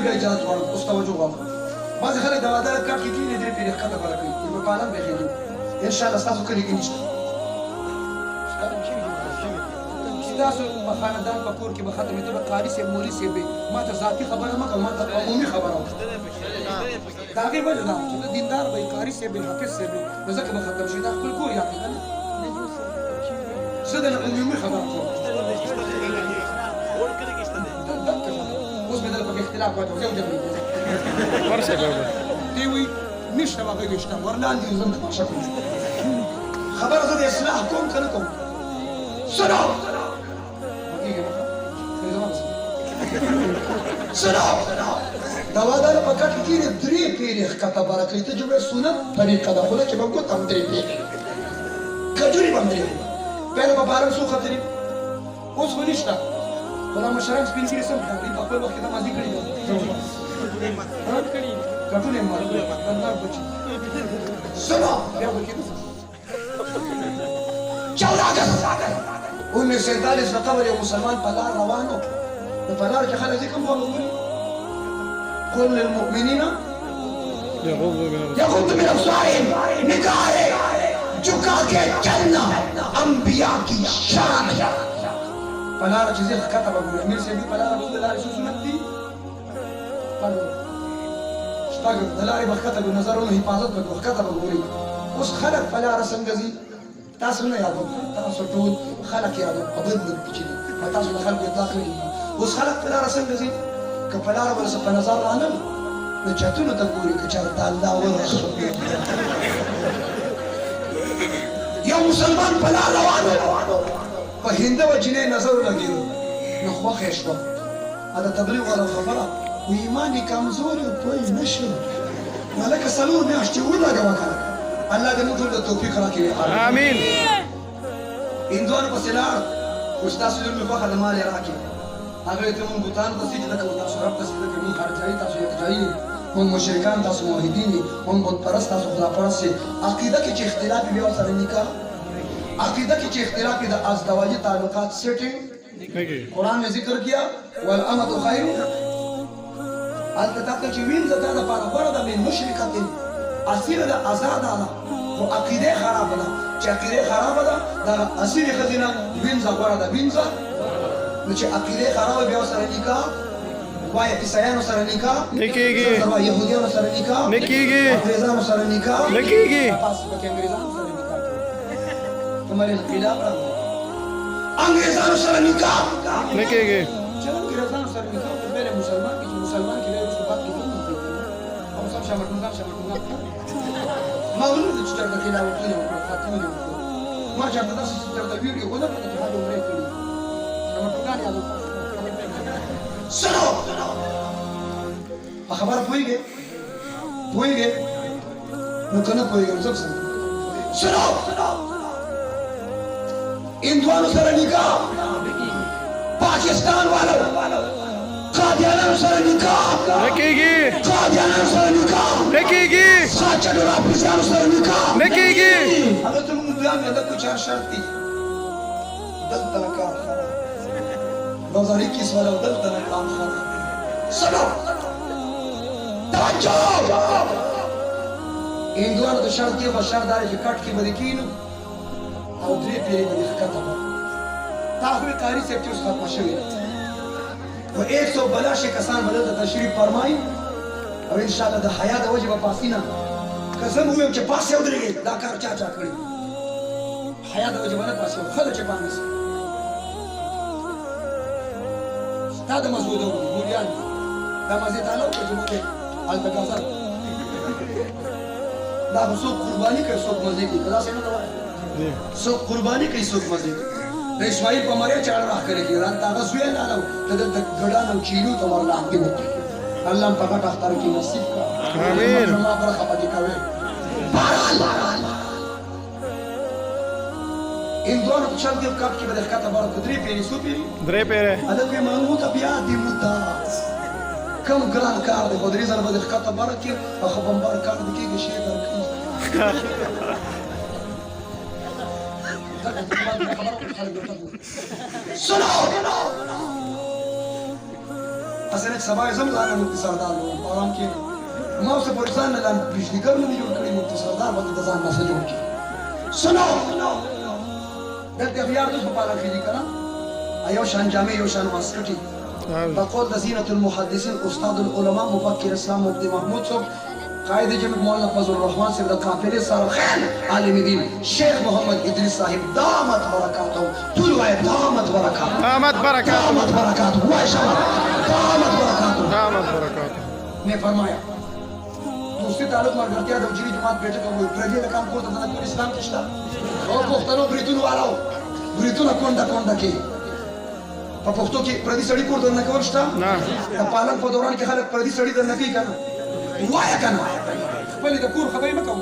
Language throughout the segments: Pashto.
بیا اجازه غواړم اوس توجه غواړم بعضې خلک د واده کټ کې کښېني درې پیرې ښکته بره کوي په پالم بېخېږي انشاءالله ستاسو کلي کې نشته ستاسو په خاندان په کور کې به ختمېده به قاري صاحب مولي صاحب دی ما ته ذاتي خبره مه کوه ما ته عمومي خبره وکړه د هغې وجه دا چې د دیندار به یې قاري صاحب دی حافظ صاحب دی نو ځکه به ختم شي دا خپل کور یاد دی که نه زه د عمومي خبره کوم اوس مې دله پکې اختلاف واچوه یو جملې دی وایي نشته هغه ویې شته ورلاندې زم تماشه کوم خبره زه د اصلاح کوم که نه کوم سلام سلام دا واده په کټ کې کښېني درې پیرې ښکته بره کوي ته چې وایې سنت طریقه ده خوله کې به ګوتم درې پیرې کجورې به هم درې پیله به بارم څو خطرې اوس خو نشته خو دا مشران سپین ږیرې سم ښکاري په خپل وخت کې دا ماضي کړي ده کټونه یې مات کړي بندار بچي سلام بیا به کېده 14 اگست 1947 د قبر یو مسلمان په لار روان و نو په لار کې خلک ځکه هم وګوري قل للمؤمنین یغضوا من ابصارهم نگاہ جھکا کے چلنا انبیاء کی شان ہے په لاره چې زه ښکته به ګوري امیر صاحب په لاره به د لارې څه سنت دي شپږ د لارې به ښکته ګوري نظرونو حفاظت به کوي ښکته به ګوري اوس خلک په لاره څنګه ځي تاسو نه یادوم تاسو ټول خلک یادوم په بل ملک کې په تاسو د خلکو اطلاق نه اوس خلک په لاره څنګه ځي که په لاره ورسه په نظر رانه نو چتونو ته ګوري که چېرته الله ورسول یو مسلمان په لار روان و په هنده و جنۍ نظر ولګېدو نو خوښه یې شوه دا تبلیغ والا خبره و ایمان یې کمزور یو پوه نه شو نو هلکه څلور میاشتې ولګوه که الله دې موږ ټول د توفیق راکړي آمین هندوانو پسې لاړ اوس تاسو لور مې خوښه د مال یې راکړي هغه ته مونږ بوتانو پسې چې لکه تاسو رب پسې لکه مونږ هرجایي تاسو یکجایي مونږ مشرکان تاسو موحدین یې مونږ بتپرست تاسو خداپرست یې عقیده کې چې اختلاف وي بیا ورسره نکاح عقیده کې چې اختلاف وي د ازدواجي تعلقات سیټینګ قرآن نے ذکر کیا والامة خیر هلته تا ته چې وینځه دا دپاره غوره ده من مشرکة اصیله ده ازاده ده خو عقیده خرابه ده چې عقیده خرابه ده د اصیلې ښځې نه وینځه غوره ده وینځه نو چې عقیده خرابه بیا ورسره نکاح وایه عیسایانو سره نکاح نه کېږي یهودیانو سره نکاح نه کېږي انګریزانو سره نکاح نه کېږي تاسو پکې انګریزانو سره نکاح کوئ تمہارے انقلاب راغلی انګریزانو سره نکاح نه کېږي چې انګریزانو سره نکاح وکړو بیا مسلمان کې چې مسلمان کې بیا وروسته بعد کې هم کوي او سم شامټونګان ما ولې چې چېرته تلاوتونه وکړو خاتمونه وکړو ما چېرته داسې چېرته ویډیو ونه کړه چې حج عمرې کړي شامټونګان یاد وکړو سنو په خبره پوهېږې نو که نه پوهېږم زه به څنګه سنو هندوانو سره نکاح پاکستان والو قادیانانو سره نکاح نه کېږي قادیانانو سره نکاح نه کېږي ساچډو راپرزانو سره نکاح نه کېږي هغه ته موږ دویم یاده کړو چار شرط دي دلته نه کار خراب 2021 والا دلته نه کار خراب سنو توجه هندوانو ته شرط دی خو شرط دا دی چې کټ کې به دې کښېنو او درې پیرې به دې ښکته به تا خو یې قاري صاحب چې اوس ختمه شوې ده و 182 کسان به دلته تشریف فرمایي او انشاءالله د حیا د وجې به پاسي نه که زه ووایم چې پاسې ودرېږئ دا کار چا کړی حیا د وجې به نه پاسې ښه ده چې پانګې ستا د مزو ده مولیان دي دا مزې تعالی وکړه چې موږ هلته ګازر دا به څوک قرباني کوي څوک مزې کوي که داسې نه ده وایه څوک قرباني کوي څوک مزې کوي د اسماعیل په مرۍ چاړه راښکلې کېږي هلته هغه زوی یې لاړه و ته دلته ګډان او چیلو ته ورلاندې وکړي الله هم په غټ اختر کې نصیب کړه آمین زما برخه به دې کوې بهرحال هندوانو په چل کې کپ کې به د ښکته باره په درې پیرې څو پیرې درې پیرې هلک وایي محموده بیا دې موده کم ګران کار دی خو درې ځله به د ښکته باره کې او ښه بمبار کار دې کېږي شی درکړي سنو اسنه سبا زم ځان مفتی سردار وو آرام کې ما اوس په ځان نه لان بجلی ګر نه جوړ کړی مفتی سردار باندې ځان نه جوړ کړی سنو دلته خيار د په اړه کې کړه ایو شان جامع یو شان واسکټي بقول زینت المحدثین استاد العلماء مفکر اسلام مفتی محمود صاحب قائد جمع مولانا فضل الرحمن صاحب د قافله سره خان عالم دین شیخ محمد ادریس صاحب دامت برکاته طول وای دامت برکاته دامت برکاته دامت برکاته وای شما دامت برکاته دامت برکاته نے فرمایا دوسری تعلق مرګرتیا د وجری جماعت بیٹه کوي پردي د کام کوته د اسلام کې شته او پښتنو بریتونو والو بریتونو کونډه کې په پښتو کې پردي سړی کور درنه کول شته نه د پالن په دوران کې خلک پردي سړی درنه کوي کنه وایا کنه خپل د کور خبرې مکو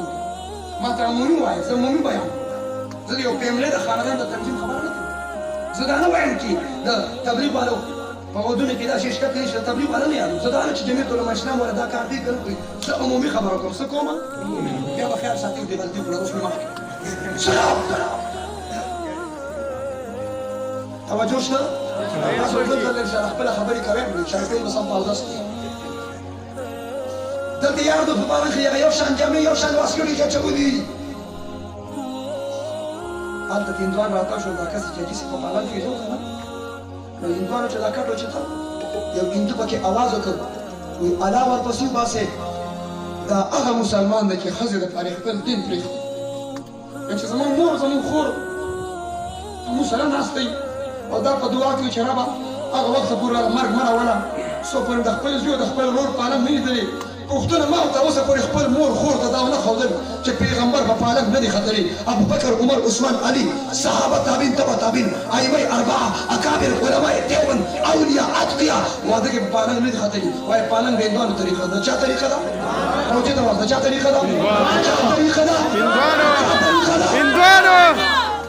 ما ته مونږ وایي زه مونږ بیان زه یو پیمله د خاندان د تنظیم خبره نه کوم زه دا نه وایم چې د تبلیغ والو په ودونه کې دا شي شته نشته تبلیغ والا نه یادو زه دا نه چې جمعیت علماء اسلام ولا دا کار دی کوي زه عمومي خبره کوم څه کوم بیا به خیر ساتي دې غلطي کړو اوس ما سلام توجه شته تاسو دلته ان شاء الله خپل خبرې کوي چې شاګرد به سم پاو داستي دلته یار د په باندې یو شان جامع یو شان واسکټي چې چودي حالت هندوان راته شو دا کس چې کیسه په پالن کې جوړ کړه نو هندوان چې دا کټو چې تا یو هندو پکې आवाज وکړ وی علاوه پسې باسه دا هغه مسلمان دی چې خزر د تاریخ په دین پرې چې زمون مور زمون خور موږ سره ناشته او دا په دعا کې چې رابا هغه وخت پورې مرګ مړه ولا سو پر د خپل ژوند د خپل رور پالن نه لیدلې پښتون ما ته اوسه پورې خپل مور خور ته دا نه خوندل چې پیغمبر په پالن نه دي خطرې ابو بکر عمر عثمان علي صحابه تابعین تبع تابعین ائمه اربعه اکابر علماء دیوبند اولیاء اتقیا واده کې په پالن نه دي خطرې وای پالن د هندوانو طریقه ده چا طریقه ده روزه ده ورته چا طریقه ده چا طریقه ده هندوانو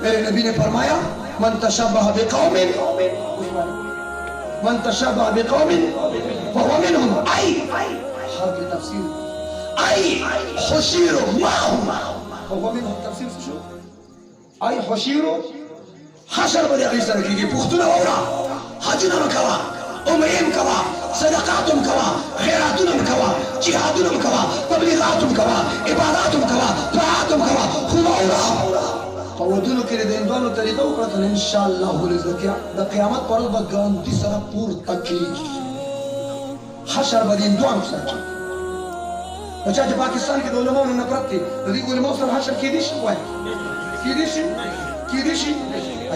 میرے نبی نے فرمایا من تشبه بقوم فهو منهم اي حرف تفسير اي حشير معهم فهو منهم تفسير شو اي حشير حشر بدي غير سره کیږي پښتونه اورا حجونه مکوا عمرهم کوا صدقاتهم کوا خیراتهم کوا جهادهم کوا تبلیغاتهم کوا عباداتهم کوا طاعاتهم کوا خو اورا په ودونو کې د هندوانو طریقه وکړه ان شاء الله د قیامت پر ورځ به ګاونډي سره پورته کېږي حشر به د هندوانو سره کېږي نو چا چې پاکستان کې د علماو نه نفرت دی د دې علماو سره حشر کېدی شي وایي کېدی شي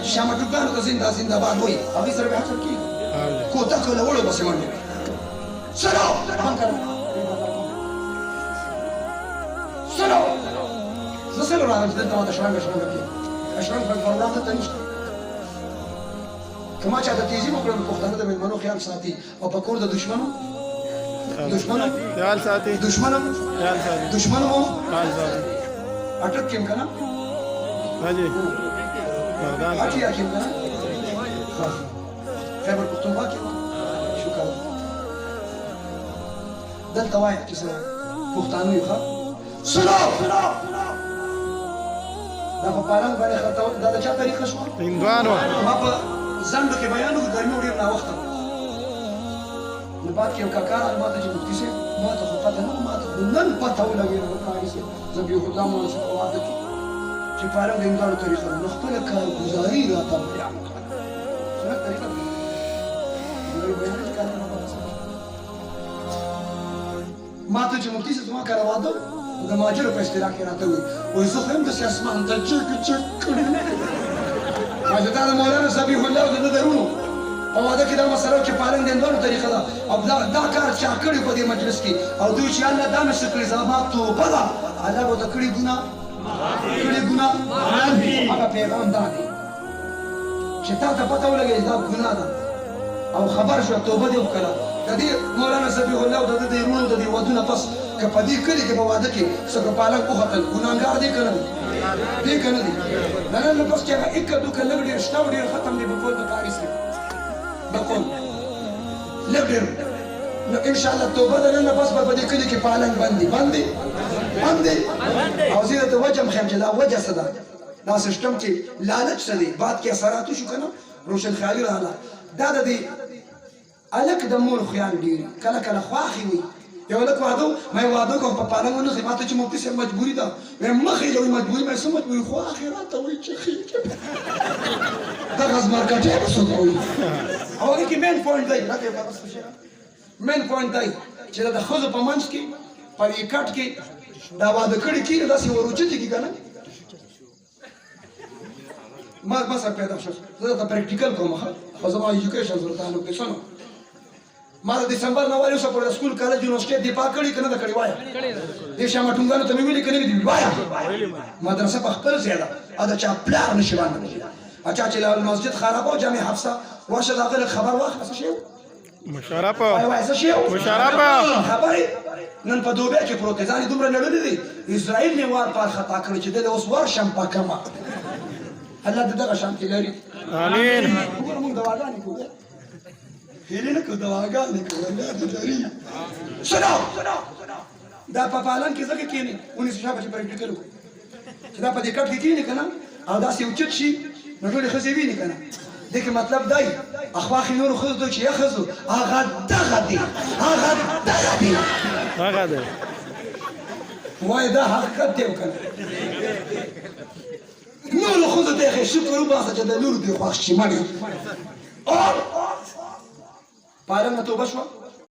چې شاه مټوګانو ته زنده باد وایي هغوی سره به حشر کېږي کوته که له وړو پسې منډې سلو سلو زه سلو راغلم چې دلته ماته شرنګه کېږي شرنګ په فرمان ته نشته که ما چا ته تیزي وکړه نو پښتانه د مېلمنو خیال ساتي او په کور د دشمنو خیال ساتي دشمنو خیال ساتي اټک کېم که نه حاجي اټیا کېم که نه خیبر پښتونخوا کې شکر دلته وایه چې څه پښتانه یو ښه سلو دا په پالنګ باندې خطاول دا د چا طریقه شوه هندوانو ما په ځنډو کې بیان وکړو ګرمي ډېر ناوخته نو بعد کې یو کاکا راغی ما ته چې مفتي صاحب ما ته خو پته نه وه ما ته خو نن پته ولګېده کاري صاحب زه بېخودا مانه شم په واده کې چې پالنګ د هندوانو طریقه ده نو خپله کارګزاري راته بیان کړه څنګه طریقه ده ما ته چې مفتي صاحب زما کره واده د مهاجرو په اشتراک کې راته وایي زه خو یم داسې اسمان ته چک کړی واځه دا د مولانا ذبیح الله د ده درونو په واده کې دا مسله چې پالنګ د هندوانو طریقه ده او دا کار چا کړی په دې مجلس کې او دوی چې الله دا مې څه کړي زما توبه ده الله به ورته کړي ګناه هغه پیغام دا دی چې تا ته پته ولګېږي دا ګناه ده او خبر شوه توبه دې وکړه د دې مولانا ذبیح الله او د دې وروڼو د دې ودونه پس که په دې کلي کې په واده کې څه که پالنګ وختل ګناهګار دی که نه دی که نه دی د نن نه پس چې هغه اکه دوکه لږ ډېر شته او ډېر ختم دی په قول د کاري صاحب په قول لږ ډېر نو انشاءالله توبه د نن نه پس به په دې کلي کې پالنګ بند دی او زه درته وجه م ښیم چې دا وجه څه ده دا سیسټم چې لالچ څه دی بعد کې اثراتو شو که نه روشن خیالي راغله دا د دې الک د مور خیال ډیر کله کله خواخي وي یو لک واده مې واده کوم په پالنګ ونه ماته چې مفتي سره مجبوری ده مې مخې له مجبوری مې سم مجبوری خو اخرات وي چې خې دا غاز مارکټه به څه کوي او کې مین پوینټ دی راته بس شه مین پوینټ دی چې دا خو په منځ کې پر یکټ کې دا واده کړی کې دا سی ورچې کې کنه ما سره پیدا شو زه دا پریکټیکل کوم خو زما ایجوکیشن ضرورت نه پېښنه ما د دسمبر نه وایو سپور سکول کالج یونیورسيټي دی پاک کړی کنه دا کړی وای د شمه ټونګانو ته ویلي کنه دی وای مدرسه په خپل زیاده ادا چا پلان نشي باندې اچھا چې مسجد خراب او جامع حفصه واشه داخله خبر واخلص شي مشرف وای څه شي مشرف خبري نن په دوبه کې پروتزاني دومره لړلې دي اسرائیل نه وار پر خطا کړی چې د اوس ورشم پاکما الله دغه شان کې لري امين موږ دواګانې کوو هیله نه کوو دواګانې کوو الله دې لري سلام دا په پالن کې ځکه کېنی ونی څه شابه چې پریکټیکل وکړي چې دا په دې کټ کې کېنی کنه او دا سی اوچت شي نو ټول خزي ویني کنه دغه مطلب دی اخواخ نور خزدو چې یخزو هغه دغه دی هغه دی وای دا حقیقت دی کنه نور خزدو ته شکر وباسه چې د نور دی خوښ شي مړ پالن ته وبښو